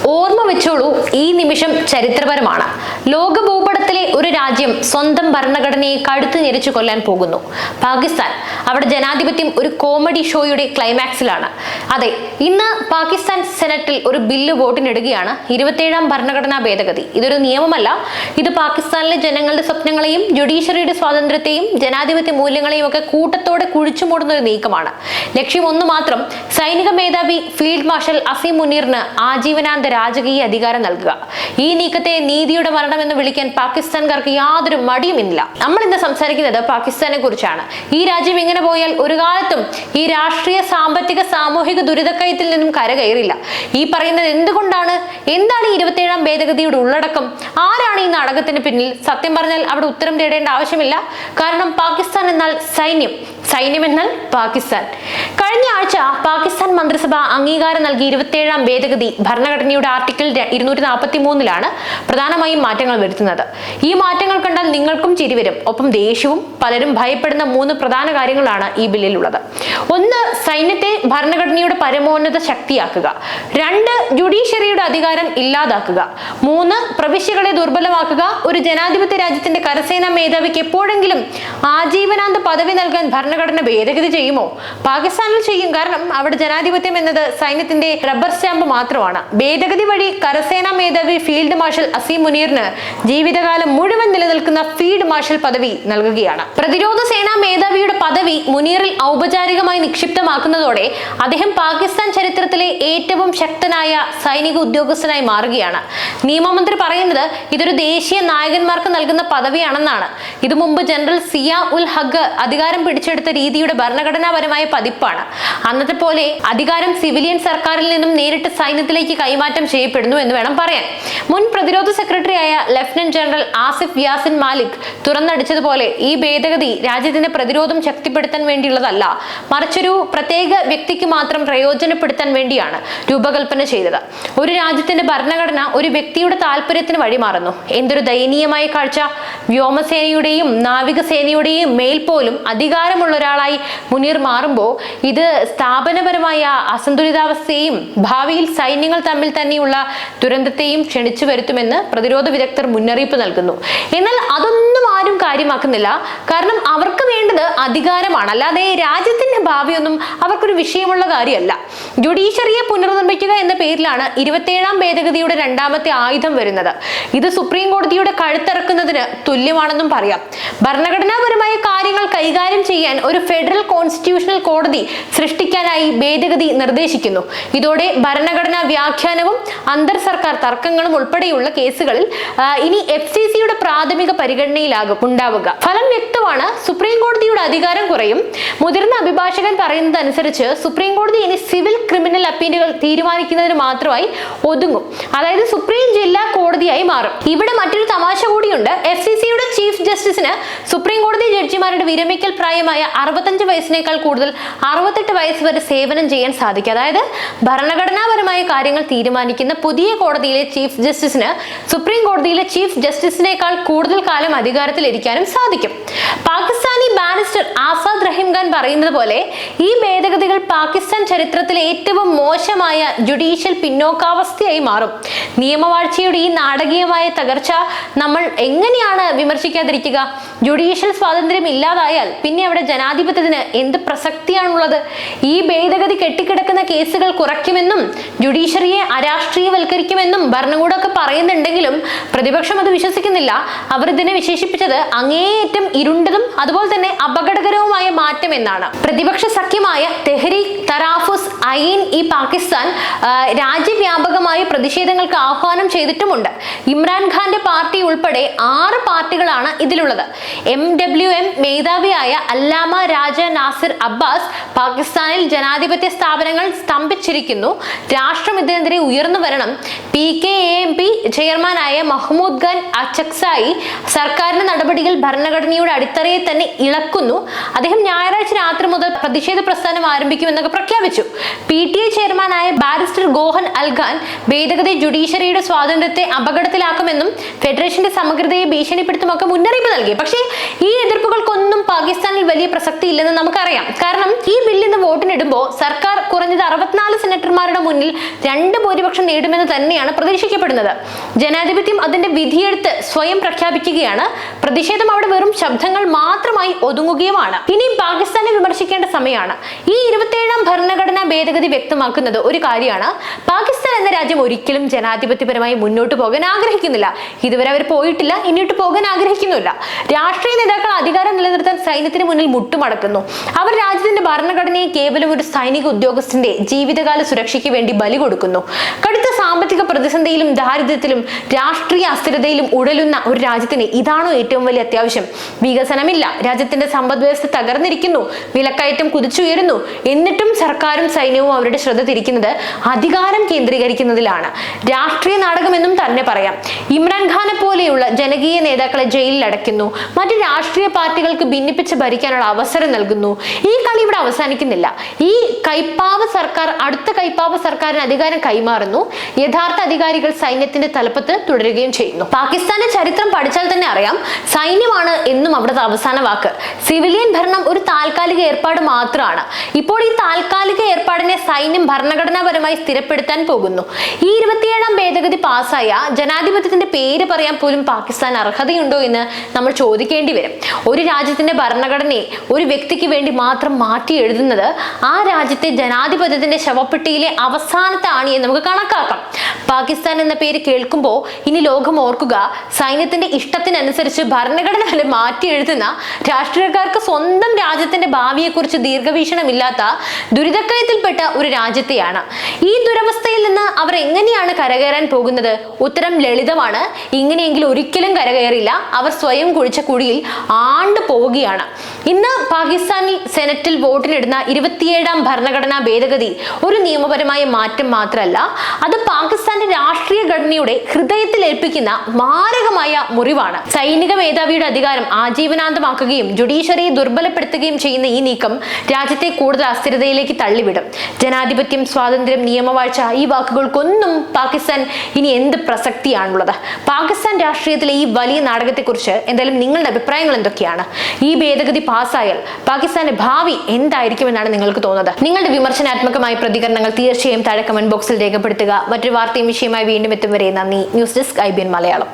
ഓർമ്മ വെച്ചോളൂ, ഈ നിമിഷം ചരിത്രപരമാണ്. ലോക ഭൂപടത്തിലെ ഒരു രാജ്യം സ്വന്തം ഭരണഘടനയെ കടുത്തു ഞെരിച്ചു കൊല്ലാൻ പോകുന്നു. പാകിസ്ഥാൻ. അവിടെ ജനാധിപത്യം ഒരു കോമഡി ഷോയുടെ ക്ലൈമാക്സിലാണ്. അതെ, ഇന്ന് പാകിസ്ഥാൻ സെനറ്റിൽ ഒരു ബില്ല് വോട്ടിനിടുകയാണ്. 27ാം ഭരണഘടനാ ഭേദഗതി. ഇതൊരു നിയമമല്ല, ഇത് പാകിസ്ഥാനിലെ ജനങ്ങളുടെ സ്വപ്നങ്ങളെയും ജുഡീഷ്യറിയുടെ സ്വാതന്ത്ര്യത്തെയും ജനാധിപത്യ മൂല്യങ്ങളെയും ഒക്കെ കൂട്ടത്തോടെ കുഴിച്ചുമൂടുന്ന ഒരു നീക്കമാണ്. ലക്ഷ്യം ഒന്ന് മാത്രം: സൈനിക മേധാവി ഫീൽഡ് മാർഷൽ അസീം മുനീറിന് ആജീവനാന്ത രാജകീയ അധികാരം നൽകുക. ഈ നീക്കത്തെ നീതിയുടെ മരണം എന്ന് വിളിക്കാൻ പാകിസ്ഥാൻകാർക്ക് യാതൊരു മടിയുമില്ല. നമ്മൾ ഇന്ന് സംസാരിക്കുന്നത് പാകിസ്ഥാനെ കുറിച്ചാണ്. ഈ രാജ്യം ഇങ്ങനെ പോയാൽ ഒരു കാലത്തും ഈ രാഷ്ട്രീയ, സാമ്പത്തിക, സാമൂഹിക ദുരിതക്കയത്തിൽ നിന്നും കരകയറില്ല. ഈ പറയുന്നത് എന്തുകൊണ്ടാണ്? എന്താണ് ഈ 27ാം ഭേദഗതിയുടെ ഉള്ളടക്കം? ആരാണ് ഈ നാടകത്തിന് പിന്നിൽ? സത്യം പറഞ്ഞാൽ അവിടെ ഉത്തരം തേടേണ്ട ആവശ്യമില്ല. കാരണം പാകിസ്ഥാൻ എന്നാൽ സൈന്യം, സൈന്യം എന്നാൽ പാകിസ്ഥാൻ. കഴിഞ്ഞ ആഴ്ച പാകിസ്ഥാൻ മന്ത്രിസഭ അംഗീകാരം നൽകി 27ാം ഭേദഗതി ഭരണഘടനയുടെ ആർട്ടിക്കിൾ 243 പ്രധാനമായും മാറ്റങ്ങൾ വരുത്തുന്നത്. ഈ മാറ്റങ്ങൾ കണ്ടാൽ നിങ്ങൾക്കും ചിരി വരും, ഒപ്പം ദേഷ്യവും. പലരും ഭയപ്പെടുന്ന 3 പ്രധാന കാര്യങ്ങളാണ് ഈ ബില്ലിലുള്ളത്. 1. സൈന്യത്തെ ഭരണഘടനയുടെ പരമോന്നത ശക്തിയാക്കുക. 2. ജുഡീഷ്യറിയുടെ അധികാരം ഇല്ലാതാക്കുക. 3. പ്രവിശ്യകളെ ദുർബലമാക്കുക. ഒരു ജനാധിപത്യ രാജ്യത്തിന്റെ കരസേനാ മേധാവിക്ക് എപ്പോഴെങ്കിലും ആജീവനാന്ത പദവി നൽകാൻ ഭരണഘടന ഭേദഗതി ചെയ്യുമോ? പാകിസ്ഥാനിൽ ചെയ്യും. കാരണം അവിടെ ജനാധിപത്യം എന്നത് സൈന്യത്തിന്റെ റബ്ബർ സ്റ്റാമ്പ് മാത്രമാണ്. ഭേദഗതി വഴി കരസേനാ മേധാവി ഫീൽഡ് മാർഷൽ അസീം മുനീറിന് ജീവിതകാലം മുഴുവൻ നിലനിൽക്കുന്ന ഫീൽഡ് മാർഷൽ പദവി നൽകുകയാണ്. പ്രതിരോധ സേനാ മേധാവിയുടെ പദവി മുനീറിൽ ഔപചാരികമായി നിക്ഷിപ്തമാക്കുന്നതോടെ അദ്ദേഹം പാകിസ്ഥാൻ ചരിത്രത്തിലെ ഏറ്റവും ശക്തനായ സൈനിക ഉദ്യോഗസ്ഥനായി മാറുകയാണ്. നിയമമന്ത്രി പറയുന്നത് ഇതൊരു ദേശീയ നായകന്മാർക്ക് നൽകുന്ന പദവിയാണെന്നാണ്. ഇത് മുമ്പ് ജനറൽ സിയാ ഉൽ ഹഖ് അധികാരം പിടിച്ചെടുത്ത രീതിയുടെ ഭരണഘടനാപരമായ പതിപ്പാണ്. അന്നത്തെ പോലെ അധികാരം സിവിലിയൻ സർക്കാരിൽ നിന്നും നേരിട്ട് സൈന്യത്തിലേക്ക് കൈമാറ്റം ചെയ്യപ്പെടുന്നു എന്ന് വേണം പറയാൻ. മുൻ പ്രതിരോധ സെക്രട്ടറിയായ ലഫ്റ്റനന്റ് ജനറൽ ആസിഫ് യാസിൻ മാലിക് തുറന്നടിച്ചതുപോലെ ഈ ഭേദഗതി രാജ്യത്തിന്റെ പ്രതിരോധം ശക്തിപ്പെടുത്താൻ വേണ്ടിയുള്ളതല്ല, മറിച്ചൊരു പ്രത്യേക വ്യക്തിക്ക് മാത്രം പ്രയോജനപ്പെടുത്താൻ വേണ്ടിയാണ് രൂപകൽപ്പന ചെയ്തത്. ഒരു രാജ്യത്തിന്റെ ഭരണഘടന ഒരു വ്യക്തിയുടെ താല്പര്യത്തിന് വഴിമാറുന്നു. എന്തൊരു ദയനീയമായ കാഴ്ച! വ്യോമസേനയുടെയും നാവികസേനയുടെയും മേൽ പോലും അധികാരമുള്ള ഒരാളായി മുനീർ മാറുമ്പോൾ ഇത് സ്ഥാപനപരമായ അസന്തുലിതാവസ്ഥയെയും ഭാവിയിൽ സൈന്യങ്ങൾ തമ്മിൽ തന്നെയുള്ള ദുരന്തത്തെയും ക്ഷണിച്ചു വരുത്തുമെന്ന് പ്രതിരോധ വിദഗ്ധർ മുന്നറിയിപ്പ് നൽകുന്നു. എന്നാൽ അതൊന്നും ആരും കാര്യമാക്കുന്നില്ല. കാരണം അവർക്ക് വേണ്ടത് അധികാരമാണ്, അല്ലാതെ രാജ്യത്തിന്റെ ഭാവിയൊന്നും അവർക്കൊരു വിഷയമുള്ള കാര്യമല്ല. ജുഡീഷ്യറിയെ പുനർനിർമ്മിക്കുക എന്ന പേരിലാണ് 27ാം ഭേദഗതിയുടെ 2ാമത്തെ ആയുധം വരുന്നത്. ഇത് സുപ്രീം കോടതിയുടെ കഴുത്തിറക്കുന്നതിന് തുല്യമാണെന്നും പറയാം. ഭരണഘടനാപരമായ കാര്യങ്ങൾ കൈകാര്യം ചെയ്യാൻ ഒരു ഫെഡറൽ കോൺസ്റ്റിറ്റ്യൂഷണൽ കോടതി സൃഷ്ടിക്കാനായി ഭേദഗതി നിർദ്ദേശിക്കുന്നു. ഇതോടെ ഭരണഘടനാ വ്യാഖ്യാനവും അന്തർ സർക്കാർ തർക്കങ്ങളും ഉൾപ്പെടെയുള്ള കേസുകളിൽ ഇനി FCCയുടെ പ്രാഥമിക പരിഗണനയിലാകും ഉണ്ടാവുക. ഫലം വ്യക്തമാണ്: സുപ്രീം കോടതിയുടെ അധികാരം കുറയും. മുതിർന്ന അഭിഭാഷകൻ പറയുന്നത് അനുസരിച്ച് സുപ്രീം കോടതി ഇനി സിവിൽ, ക്രിമിനൽ അപ്പീലുകൾ തീരുമാനിക്കുന്നതിന് മാത്രമായി ഒതുങ്ങും. അതായത് സുപ്രീം ജില്ലാ കോടതിയായി മാറും. ഇവിടെ മറ്റൊരു തമാശ കൂടിയുണ്ട്. FCCയുടെ ചീഫ് ജസ്റ്റിസിന് സുപ്രീം കോടതി ജഡ്ജിമാരുടെ വിരമിക്കൽ പ്രായമായ 65 വയസ്സിനേക്കാൾ കൂടുതൽ 68 വയസ്സ് വരെ സേവനം ചെയ്യാൻ സാധിക്കും. അതായത് ഭരണഘടനാപരമായ കാര്യങ്ങൾ തീരുമാനിക്കുന്ന പുതിയ കോടതിയിലെ ചീഫ് ജസ്റ്റിസിന് സുപ്രീം കോടതിയിലെ ചീഫ് ജസ്റ്റിസിനേക്കാൾ കൂടുതൽ കാലം അധികാരത്തിലിരിക്കാനും സാധിക്കും. പാകിസ്ഥാനി ബാരിസ്റ്റർ ആസാദ് റഹീം ഖാൻ പറയുന്നത് പോലെ ഈ ഭേദഗതികൾ പാകിസ്ഥാൻ ചരിത്രത്തിലെ ഏറ്റവും മോശമായ ജുഡീഷ്യൽ പിന്നോക്കാവസ്ഥയായി മാറും. നിയമവാഴ്ചയുടെ ഈ നാടകീയമായ തകർച്ച നമ്മൾ എങ്ങനെയാണ് വിമർശിക്കാതിരിക്കുക? ജുഡീഷ്യൽ സ്വാതന്ത്ര്യം ഇല്ലാതായാൽ പിന്നെ അവിടെ ജനാധിപത്യത്തിന് എന്ത് പ്രസക്തിയാണുള്ളത്? ഈ ഭേദഗതി കെട്ടിക്കിടക്കുന്ന കേസുകൾ കുറയ്ക്കുമെന്നും ജുഡീഷ്യറിയെ അരാഷ്ട്രീയവൽക്കരിക്കുമെന്നും ഭരണകൂടമൊക്കെ പറയുന്നുണ്ടെങ്കിലും പ്രതിപക്ഷം അത് വിശ്വസിക്കുന്നില്ല. അവർ ഇതിനെ വിശേഷിപ്പിച്ചത് അങ്ങേയറ്റം ഇരുണ്ടതും അതുപോലെ തന്നെ അപകടകരവുമായ മാറ്റം എന്നാണ്. പ്രതിപക്ഷ സഖ്യമായ തെഹ്രീക് തറാഫുസ് ഐൻ ഇ പാകിസ്ഥാൻ രാജ്യവ്യാപകമായ പ്രതിഷേധങ്ങൾക്ക് ആഹ്വാനം ചെയ്തിട്ടുമുണ്ട്. ഇമ്രാൻഖാന്റെ പാർട്ടി ഉൾപ്പെടെ 6 പാർട്ടികളാണ് ഇതിലുള്ളത്. MWM മേധാവിയായ അല്ലാമ രാജ നാസിർ അബ്ബാസ് പാകിസ്ഥാനിൽ ജനാധിപത്യ സ്ഥാപനങ്ങൾ സ്തംഭിച്ചിരിക്കുന്നു, രാഷ്ട്രം ഇതിനെതിരെ ഉയർന്നു വരണം. PKAMP ചെയർമാനായ മഹ്മൂദ് ഖാൻ അച്ചക്സായി സർക്കാരിന്റെ നടപടികൾ ഭരണഘടനയുടെ അടിത്തറയെ തന്നെ ഇളക്കുന്നു. അദ്ദേഹം ഞായറാഴ്ച രാത്രി മുതൽ പ്രതിഷേധ പ്രസ്ഥാനം ആരംഭിക്കുമെന്നൊക്കെ പ്രഖ്യാപിച്ചു. PTI ചെയർമാനായ ബാരിസ്റ്റർ ഗോഹൻ അൽഖാൻ ഭേദഗതി ജുഡീഷ്യറിയുടെ സ്വാതന്ത്ര്യത്തെ അപകടത്തിലാക്കുമെന്നും ഫെഡറേഷന്റെ സമഗ്രതയെ ഭീഷണിപ്പെടുത്തുമൊക്കെ മുന്നറിയിപ്പ് നൽകി. പക്ഷേ ഈ എതിർപ്പുകൾക്കൊന്നും പാകിസ്ഥാനിൽ വലിയ പ്രസക്തി ഇല്ലെന്ന് നമുക്കറിയാം. കാരണം ഈ ബില്ല് ഇന്ന് വോട്ടിനിടുമ്പോൾ സർക്കാർ കുറഞ്ഞത് 64 സെനറ്റർമാരുടെ മുന്നിൽ 2 ഭൂരിപക്ഷം നേടുമെന്ന് തന്നെയാണ് പ്രതീക്ഷിക്കപ്പെടുന്നത്. ജനാധിപത്യം അതിന്റെ വിധിയെഴുത്ത് സ്വയം പ്രഖ്യാപിക്കുകയാണ്. പ്രതിഷേധം അവിടെ വെറും ശബ്ദങ്ങൾ മാത്രമായി ഒതുങ്ങുകയുമാണ്. ഇനിയും പാകിസ്ഥാനെ വിമർശിക്കേണ്ട സമയമാണ്. ഈ 27ാം ഭരണഘടനാ ഭേദഗതി വ്യക്തമാക്കുന്നത് ഒരു കാര്യമാണ്: പാകിസ്ഥാൻ എന്ന രാജ്യം ഒരിക്കലും ജനാധിപത്യപരമായി മുന്നോട്ട് പോകാൻ ആഗ്രഹിക്കുന്നില്ല. ഇതുവരെ അവർ പോയിട്ടില്ല, ഇനിയിട്ട് പോകാൻ ആഗ്രഹിക്കുന്നില്ല. രാഷ്ട്രീയ നേതാക്കൾ അധികാരം നിലനിർത്താൻ സൈന്യത്തിന് മുന്നിൽ മുട്ടുമടക്കുന്നു. അവർ രാജ്യത്തിന്റെ ഭരണഘടനയെ കേവലം ഒരു സൈനിക ഉദ്യോഗസ്ഥന്റെ ജീവിതകാല സുരക്ഷയ്ക്ക് വേണ്ടി ബലി കൊടുക്കുന്നു. കടുത്ത സാമ്പത്തിക പ്രതിസന്ധിയിലും ദാരിദ്ര്യത്തിലും രാഷ്ട്രീയ അസ്ഥിരതയിലും ഉഴലുന്ന ഒരു രാജ്യത്തിന് ഇതാണോ ഏറ്റവും വലിയ അത്യാവശ്യം? വികസനമില്ല, രാജ്യത്തിന്റെ സമ്പദ് വ്യവസ്ഥ തകർന്നിരിക്കുന്നു, വിലക്കയറ്റം കുതിച്ചുയരുന്നു. എന്നിട്ടും സർക്കാരും സൈന്യവും അവരുടെ ശ്രദ്ധ തിരിക്കുന്നത് അധികാരം കേന്ദ്രീകരിക്കുന്നതിലാണ്. രാഷ്ട്രീയ നാടകമെന്നും തന്നെ പറയാം. ഇമ്രാൻഖാനെ പോലെയുള്ള ജനകീയ നേതാക്കളെ ജയിലിൽ അടയ്ക്കുന്നു, മറ്റ് രാഷ്ട്രീയ പാർട്ടികൾക്ക് ഭിന്നിപ്പിച്ച് ഭരിക്കാനുള്ള അവസരം നൽകുന്നു. ഈ കളി ഇവിടെ അവസാനിക്കുന്നില്ല. ഈ കൈപ്പാവ് സർക്കാർ അടുത്ത കൈപ്പാവ് സർക്കാരിന് അധികാരം കൈമാറുന്നു. യഥാർത്ഥ അധികാരികൾ സൈന്യത്തിന്റെ തലപ്പത്ത് തുടരുകയും ചെയ്യുന്നു. പാകിസ്ഥാന്റെ ചരിത്രം പഠിച്ചാൽ തന്നെ അറിയാം, സൈന്യമാണ് എന്നും അവിടുത്തെ അവസാന വാക്ക്. സിവിലിയൻ ഭരണം ഒരു താൽക്കാലിക ഏർപ്പാട് മാത്രമാണ്. ഇപ്പോൾ ഈ താൽക്കാലിക ഏർപ്പാടിനെ സൈന്യം ഭരണഘടനാപരമായി സ്ഥിരപ്പെടുത്താൻ പോകുന്നു. ഈ 27ാം ഭേദഗതി പാസ്സായ ജനാധിപത്യത്തിന്റെ പേര് പറയാൻ പോലും പാകിസ്ഥാൻ അർഹതയുണ്ടോ എന്ന് നമ്മൾ ചോദിക്കേണ്ടി വരും. ഒരു രാജ്യത്തിന്റെ ഭരണഘടനയെ ഒരു വ്യക്തിക്ക് വേണ്ടി മാത്രം മാറ്റി എഴുതുന്നത് ആ രാജ്യത്തെ ജനാധിപത്യത്തിന്റെ ശവപ്പെട്ടിയിലെ അവസാനത്തെ ആണിയെ നമുക്ക് കണക്കാക്കാം. പാകിസ്ഥാൻ എന്ന പേര് കേൾക്കുമ്പോൾ ഇനി ലോകം ഓർക്കുക, സൈന്യത്തിന്റെ ഇഷ്ടത്തിനനുസരിച്ച് ഭരണഘടന വരെ മാറ്റി എഴുതുന്ന രാഷ്ട്രീയക്കാർക്ക് സ്വന്തം രാജ്യത്തിന്റെ ഭാവിയെക്കുറിച്ച് ദീർഘവീക്ഷണമില്ലാത്ത ദുരിതക്കയത്തിൽപ്പെട്ട ഒരു രാജ്യത്തെയാണ്. ഈ ദുരവസ്ഥയിൽ നിന്ന് അവർ എങ്ങനെയാണ് കരകയറാൻ പോകുന്നത്? ഉത്തരം ലളിതമാണ്: ഇങ്ങനെയെങ്കിലും ഒരിക്കലും കരകയറില്ല. അവർ സ്വയം കുഴിച്ച കുഴിയിൽ ആണ്ടു പോവുകയാണ്. ഇന്ന് പാകിസ്ഥാനിൽ സെനറ്റിൽ വോട്ടിനിടുന്ന 27ാം ഭരണഘടനാ ഭേദഗതി ഒരു നിയമപരമായ മാറ്റം മാത്രമല്ല, അത് പാകിസ്ഥാന്റെ രാഷ്ട്രീയ ഘടനയുടെ ഹൃദയത്തിൽ ഏൽപ്പിക്കുന്ന മാരകമായ മുറിവാണ്. സൈനിക മേധാവിയുടെ അധികാരം ആജീവനാന്തമാക്കുകയും ജുഡീഷ്യറിയെ ദുർബലപ്പെടുത്തുകയും ചെയ്യുന്ന ഈ നീക്കം രാജ്യത്തെ കൂടുതൽ അസ്ഥിരതയിലേക്ക് തള്ളിവിടും. ജനാധിപത്യം, സ്വാതന്ത്ര്യം, നിയമവാഴ്ച, ഈ വാക്കുകൾക്കൊന്നും പാകിസ്ഥാൻ ഇനി എന്ത് പ്രസക്തിയാണുള്ളത്? പാകിസ്ഥാൻ രാഷ്ട്രീയത്തിലെ ഈ വലിയ നാടകത്തെക്കുറിച്ച് എന്തായാലും നിങ്ങളുടെ അഭിപ്രായങ്ങൾ എന്തൊക്കെയാണ്? ഈ ഭേദഗതി പാസ്സായാൽ പാകിസ്ഥാന്റെ ഭാവി എന്തായിരിക്കുമെന്നാണ് നിങ്ങൾക്ക് തോന്നുന്നത്? നിങ്ങളുടെ വിമർശനാത്മകമായ പ്രതികരണങ്ങൾ തീർച്ചയായും താഴെ കമന്റ് ബോക്സിൽ രേഖപ്പെടുത്തുക. മറ്റൊരു വാർത്തയും വിഷയമായി വീണ്ടും എത്തും വരെ നന്ദി. News desk IBN Malayalam.